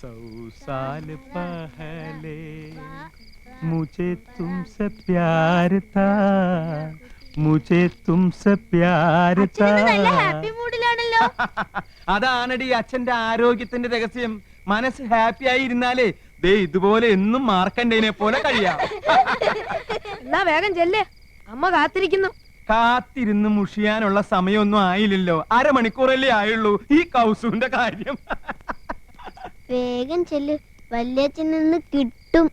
100 साल पहले मुझे तुमसे प्यार था मुझे तुमसे प्यार था അതാണടി അച്ഛന്റെ ആരോഗ്യത്തിന്റെ രഹസ്യം. മനസ്സ് ഹാപ്പി ആയി ഇരുന്നാലേ ദേ ഇതുപോലെ എന്നും മാർക്കണ്ടേനെ പോലെ കഴിയാം. എന്നാ വേഗം ചെല്ലേ, അമ്മ കാത്തിരിക്കുന്നു. കാത്തിരുന്ന് മുഷിയാനുള്ള സമയമൊന്നും ആയില്ലല്ലോ, അരമണിക്കൂറല്ലേ ആയുള്ളൂ. ഈ കൗസുവിന്റെ കാര്യം വേഗം ചെല്ല്, വല്യച്ഛൻ നിന്ന് കിട്ടും.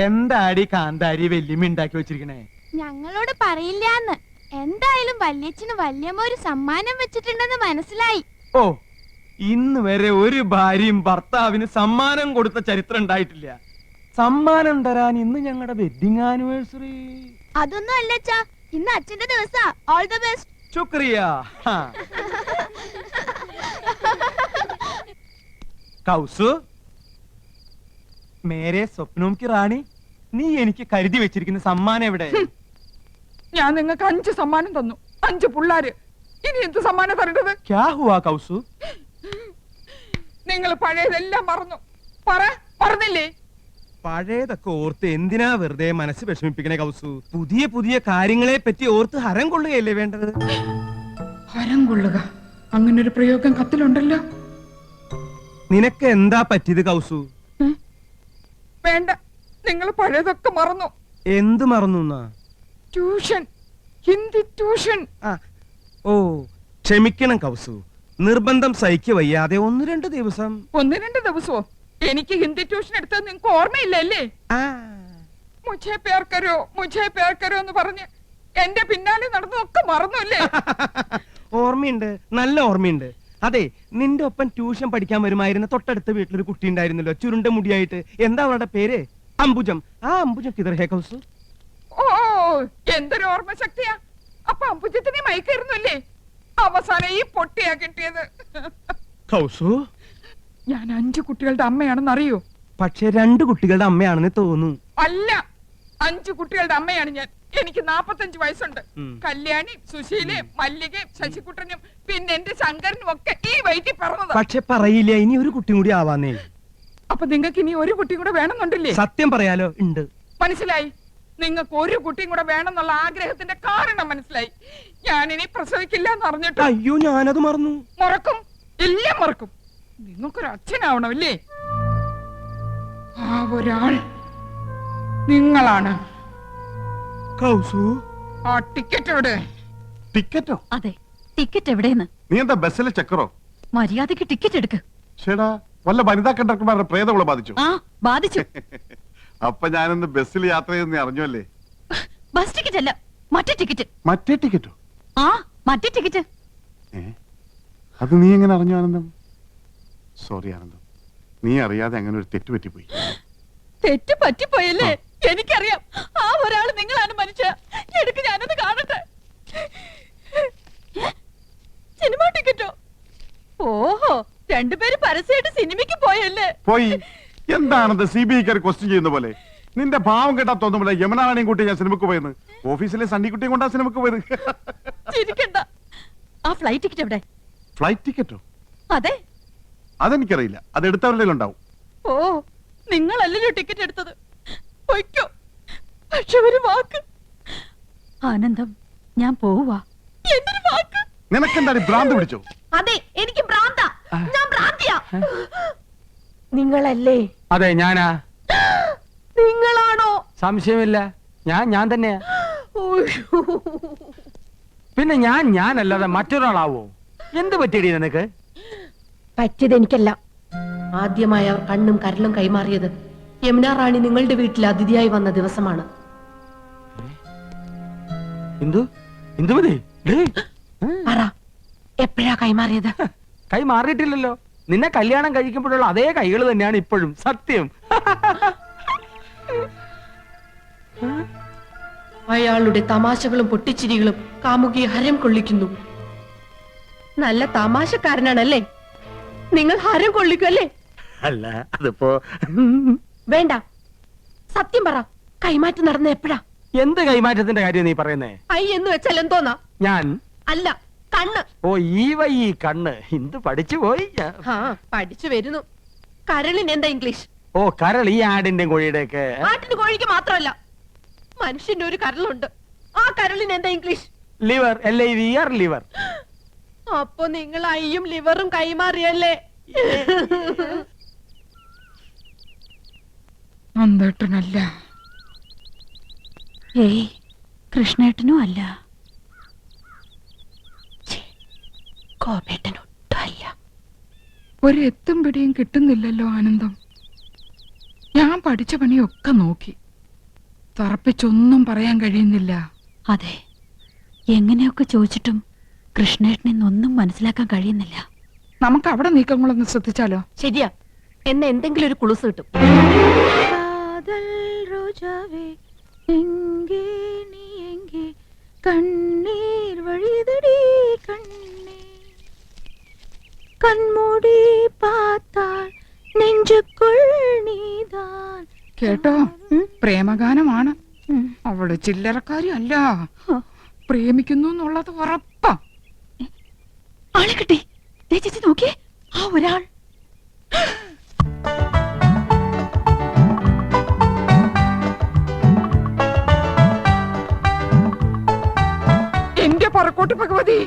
എന്താടി കാന്താരി വെല്ലുമി ഉണ്ടാക്കി വെച്ചിരിക്കണേ? ഞങ്ങളോട് പറയില്ലാന്ന്. എന്തായാലും വല്യച്ഛന് വല്യമ്മ ഒരു സമ്മാനം വെച്ചിട്ടുണ്ടെന്ന് മനസ്സിലായി. ഓ, ഇന്ന് വരെ ഒരു ഭാര്യയും ഭർത്താവിന് സമ്മാനം കൊടുത്ത ചരിത്രം ഉണ്ടായിട്ടില്ല. സമ്മാനം തരാൻ ഇന്ന് ഞങ്ങളുടെ വെഡിങ് ആനിവേഴ്സറി. അതൊന്നും അല്ലച്ചാ, ഇന്ന് അച്ഛന്റെ ദിവസാ. All the best. ശുക്രിയ. കൗസു, മേരെ സ്വപ്നവും കി റാണി, നീ എനിക്ക് കരുതി വെച്ചിരിക്കുന്ന സമ്മാനം എവിടെ? ഞാൻ നിങ്ങൾക്ക് 5 സമ്മാനം തന്നു, 5 പിള്ളാര്. ഇനി എന്ത് സമ്മാനം തരേണ്ടത്? ക്യാ ഹുവാ കൗസു? നിങ്ങൾ പഴയതെല്ലാം മറന്നു. മറന്നില്ലേ? പഴയതൊക്കെ ഓർത്ത് എന്തിനാ വെറുതെ മനസ്സ് വിഷമിപ്പിക്കണേ കൗസു? പുതിയ പുതിയ കാര്യങ്ങളെ പറ്റി ഓർത്ത് ഹരം കൊള്ളുകയല്ലേ വേണ്ടത്? ഹരം കൊള്ളുക, അങ്ങനൊരു പ്രയോഗം കത്തിലുണ്ടല്ലോ. നിനക്ക് എന്താ പറ്റിയത് കൗസു? വേണ്ട, നിങ്ങൾ പഴയതൊക്കെ മറന്നു. എന്ത് മറന്നു? Tuition, Hindi tuition. ഓ, ക്ഷമിക്കണം കൗസു, നിർബന്ധം സഹിക്ക വയ്യാതെ 1-2 ദിവസം. 1-2 ദിവസമോ? എനിക്ക് ഹിന്ദി ട്യൂഷൻ എടുത്തത് നിങ്ങൾക്ക് ഓർമ്മയില്ലല്ലേ? മുझे प्यार करो എന്ന് പറഞ്ഞ് എന്റെ പിന്നാലെ നടന്നതൊക്കെ മറന്നല്ലേ? ഓർമ്മയുണ്ട്, നല്ല ഓർമ്മയുണ്ട്. അതെ, നിന്റെ ഒപ്പം ട്യൂഷൻ പഠിക്കാൻ വരുമായിരുന്ന തൊട്ടടുത്ത വീട്ടിലൊരു കുട്ടി ഉണ്ടായിരുന്നല്ലോ, ചുരുണ്ട മുടിയായിട്ട്. എന്താ അവളുടെ പേര്? അംബുജം. ആ അംബുജം കിതർ ഹേ കൗസു? ഓ, എന്തൊരു ഓർമ്മ ശക്തിയാ. അപ്പൊ അംബുജത്തിനെ മയക്കായിരുന്നു അല്ലേ? അവസാനം ഈ പൊട്ടിയാ കിട്ടിയത്. കൗസു, ഞാൻ 5 കുട്ടികളുടെ അമ്മയാണെന്ന് അറിയോ? പക്ഷെ 2 കുട്ടികളുടെ അമ്മയാണെന്ന് തോന്നുന്നു. അല്ല, 5 കുട്ടികളുടെ അമ്മയാണ് ഞാൻ. എനിക്ക് 45 വയസ്സുണ്ട്. കല്യാണി, സുശീല, മല്ലിക, ശശികുട്ടനും പിന്നെ എന്റെ ശങ്കരനും ഒക്കെ ഈ വയറ്റിൽ പറഞ്ഞത്. പക്ഷെ പറയില്ല, ഇനി ഒരു കുട്ടി കൂടി ആവാന്നേ. അപ്പൊ നിങ്ങൾക്ക് ഇനി ഒരു കുട്ടി കൂടെ വേണമെന്നുണ്ടല്ലേ? സത്യം പറയാലോ, ഉണ്ട്. മനസ്സിലായി. നിങ്ങൾക്ക് ഒരു കുട്ടിയും കൂടെ വേണമെന്നുള്ള ആഗ്രഹത്തിന്റെ കാരണം മനസ്സിലായി. ഞാനിനി പ്രസവിക്കില്ല എന്ന് അറിഞ്ഞിട്ട്. അയ്യോ, ഞാനത് മറന്നു. മറക്കും, എല്ലാം മറക്കും. നിങ്ങൾക്കൊരു അച്ഛനാവണമല്ലേ? ആ ഒരാൾ നിങ്ങളാണ്. കൗസു, ആ ടിക്കറ്റ് എവിടെ? ടിക്കറ്റോ? അതെ, ടിക്കറ്റ് എവിടെയെന്ന്. നീ എന്താ ബസ്സിലെ ചക്കറോ? മര്യാദക്ക് ടിക്കറ്റ് എടുക്ക്. ചേടാ, വല്ല വനിതാ കണ്ടക്ടർമാരുടെ പ്രേതങ്ങളെ ബാധിച്ചു? ആ, ബാധിച്ചു. അപ്പൊ ഞാനൊന്ന് ബസ്സിൽ യാത്ര ചെയ്തെന്ന് അറിഞ്ഞല്ലേ? ബസ് ടിക്കറ്റ് അല്ല, മറ്റേ ടിക്കറ്റ്. മറ്റേ ടിക്കറ്റോ? ആ, മറ്റേ ടിക്കറ്റ്. അത് നീ എങ്ങനെ അറിഞ്ഞു ആനന്ദം? സോറി ആനന്ദം, നീ അറിയാതെ അങ്ങനെ ഒരു തെറ്റ് പറ്റിപ്പോയി. തെറ്റ് പറ്റിപ്പോയല്ലേ? എനിക്കറിയാം. ആ ഒരാൾ നിങ്ങളാണ് മനുഷ്യ. എടുക്ക്, ഞാനത് കാണട്ടെ. സിനിമ ടിക്കറ്റോ? ഓഹോ, 2 പേര് പരസ്യമായിട്ട് സിനിമയ്ക്ക് പോയല്ലേ? പോയി. എന്താണെന്ന് CBI ക്വസ്റ്റ്യൻ ചെയ്യുന്ന പോലെ. നിന്റെ ഭാവം കേട്ടാ തോന്നുമ്പോൾ യമുനാണിയും കൂട്ടി ഞാൻ സിനിമക്ക് പോയെന്ന്. ഓഫീസിലെ സണ്ണിക്കുട്ടിയും കൊണ്ടാ സിനിമക്ക് പോയത്. ചിരിക്കണ്ട. ആ ഫ്ലൈറ്റ് ടിക്കറ്റ് എവിടെ? ഫ്ലൈറ്റ് ടിക്കറ്റോ? അതെ. അതെനിക്കറിയില്ല, അത് എടുത്തവരുടെ ഉണ്ടാവും. ഓ, നിങ്ങളല്ലല്ലോ ടിക്കറ്റ് എടുത്തത്. പൊയ്ക്കോ. പക്ഷെ ഒരു വാക്ക്. ആനന്ദം, ഞാൻ പോവാ. എന്തൊരു വാക്ക്? നിനക്കെന്താണ് ഭ്രാന്ത് പിടിച്ചോ? അതെ, എനിക്ക് ഭ്രാന്താ. ഞാൻ ഭ്രാന്തിയാ. നിങ്ങളല്ലേ? അതെ, ഞാനാ. നിങ്ങളാണോ? സംശയമില്ല, ഞാൻ തന്നെയാ. പിന്നെ ഞാനല്ലാതെ മറ്റൊരാളാവോ? എന്ത് പറ്റിയടി നിനക്ക്? പറ്റിയത് എനിക്കല്ല. ആദ്യമായി അവർ കണ്ണും കരലും കൈമാറിയത് യമുന റാണി നിങ്ങളുടെ വീട്ടിൽ അതിഥിയായി വന്ന ദിവസമാണ്. പറ, എപ്പോഴാ കൈമാറിയത്? കൈ മാറിയിട്ടില്ലല്ലോ. നിന്നെ കല്യാണം കഴിക്കുമ്പോഴുള്ള അതേ കൈകൾ തന്നെയാണ് ഇപ്പോഴും. സത്യം. അയാളുടെ തമാശകളും പൊട്ടിച്ചിരികളും കാമുകിയെ ഹരം കൊള്ളിക്കുന്നു. നല്ല തമാശക്കാരനാണല്ലേ? നിങ്ങൾ ഹരം കൊള്ളിക്കുമല്ലേ? അല്ല, അതിപ്പോ വേണ്ട, സത്യം പറ. കൈമാറ്റം നടന്ന എപ്പോഴാ? എന്ത് കൈമാറ്റത്തിന്റെ കാര്യം നീ പറയുന്നേ? ഐ എന്ന് വെച്ചാൽ എന്തോന്നാ? ഞാൻ അല്ല, കണ്ണ്. ഓ ഈ വൈ ഈ കണ്ണ് എന്ത് പഠിച്ചു പോയി ഞാൻ. ആ പഠിച്ചു വരുന്നു. കരളിന് എന്താ ഇംഗ്ലീഷ്? ഓ കരൾ ഈ ആടിന്റെ കോഴിയുടെ ഒക്കെ ആട്ടിന് കോഴിക്ക് മാത്രമല്ല, മനുഷ്യന്റെ ഒരു കരളുണ്ട്. ആ കരളിന് എന്താ ഇംഗ്ലീഷ്? Liver LIVR liver. അപ്പൊ നിങ്ങൾ അയ്യും ലിവറും കൈമാറിയല്ലേ? നന്ദേട്ടനല്ല. ഏയ് കൃഷ്ണേട്ടനും അല്ല. കോപേട്ടനൊട്ടും അല്ല. ഒരു എത്തും പിടിയും കിട്ടുന്നില്ലല്ലോ ആനന്ദം. ഞാൻ പഠിച്ച പണിയൊക്കെ നോക്കി, തറപ്പിച്ചൊന്നും പറയാൻ കഴിയുന്നില്ല. അതെ, എങ്ങനെയൊക്കെ ചോദിച്ചിട്ടും കൃഷ്ണേട്ടനെന്നൊന്നും മനസ്സിലാക്കാൻ കഴിയുന്നില്ല. നമുക്ക് അവിടെ നീക്കങ്ങളൊന്ന് ശ്രദ്ധിച്ചാലോ? ശരിയാ, എന്നെ എന്തെങ്കിലും ഒരു കുളുസ് കിട്ടും. കണ്ണീർ വഴിതടി കണ്ണേ, കൺമൂടി പാത്താൽ നെഞ്ചുക്കുൾ നീതാൻ. കേട്ടോ, പ്രേമഗാനമാണ്. അവള് ചില്ലറക്കാരി അല്ല, പ്രേമിക്കുന്നു എന്നുള്ളത് ഉറപ്പാ. ആളെ കിട്ടി. ദേ ചേച്ചി നോക്കിയേ, ആ ഒരാൾ. എന്റെ പറക്കോട്ട് ഭഗവതി,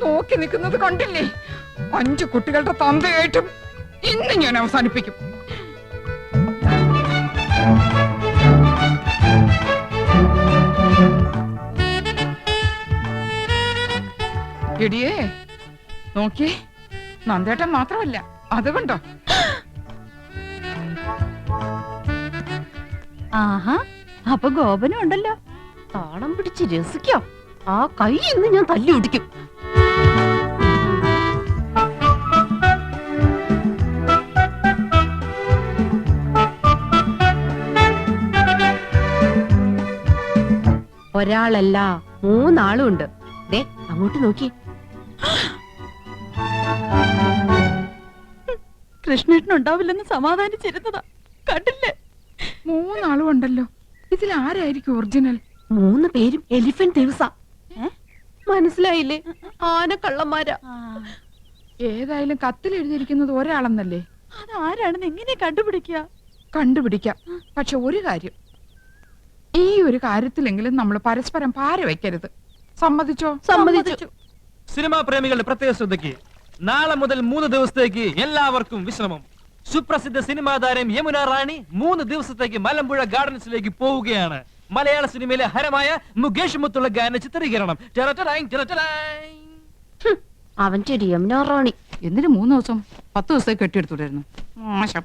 നോക്കി നിൽക്കുന്നത് കണ്ടില്ലേ? 5 കുട്ടികളുടെ തന്തയായിട്ടും ഇന്ന് ഞാൻ അവസാനിപ്പിക്കും. എടിയേ നോക്കിയേ, നന്ദേട്ടൻ മാത്രമല്ല, അത് കണ്ടോ? ആഹാ, അപ്പൊ ഗോപനും ഉണ്ടല്ലോ. താളം പിടിച്ച് രസിക്കാം. ആ കൈ ഇന്ന് ഞാൻ തല്ലി ഒടിക്കും. ഒരാളല്ല, 3 ആളും ഉണ്ട്. ദേ അങ്ങോട്ട് നോക്കി. കൃഷ്ണേട്ടനുണ്ടാവില്ലെന്ന് സമാധാനിച്ചിരുന്നതാ, കണ്ടില്ലേ? 3 ആളും ഉണ്ടല്ലോ. ഇതിൽ ആരായിരിക്കും ഒറിജിനൽ? 3 പേരും എലിഫന്റ് ദിവസ. മനസ്സിലായില്ലേ? ആനക്കള്ളന്മാരാ. ഏതായാലും കത്തിൽ എഴുതിയിരിക്കുന്നത് ഒരാളെന്നല്ലേ? അതാരാണെന്ന് എങ്ങനെ കണ്ടുപിടിക്കുക? കണ്ടുപിടിക്കാം. പക്ഷെ ഒരു കാര്യം, ഈ ഒരു കാര്യത്തിലെങ്കിലും നമ്മൾ പരസ്പരം പാര വെക്കരുത്. സമ്മതിച്ചോ? സമ്മതിച്ചു. സിനിമാ പ്രേമികളുടെ പ്രത്യേക ശ്രദ്ധയ്ക്ക് നാളെ മുതൽ 3 ദിവസത്തേക്ക് എല്ലാവർക്കും വിശ്രമം. സുപ്രസിദ്ധ സിനിമാ താരം യമുന റാണി 3 ദിവസത്തേക്ക് മലമ്പുഴ ഗാർഡൻസിലേക്ക് പോവുകയാണ്. മലയാള സിനിമയിലെ ഹരമായ മുകേഷ് മുത്തുള്ള ഗാന ചിത്രീകരണം. അവൻ ചെടിയം റാണി. എന്തിനു 3 ദിവസം? 10 ദിവസത്തേക്ക് കെട്ടിയെടുത്തുണ്ടായിരുന്നു. മോശം.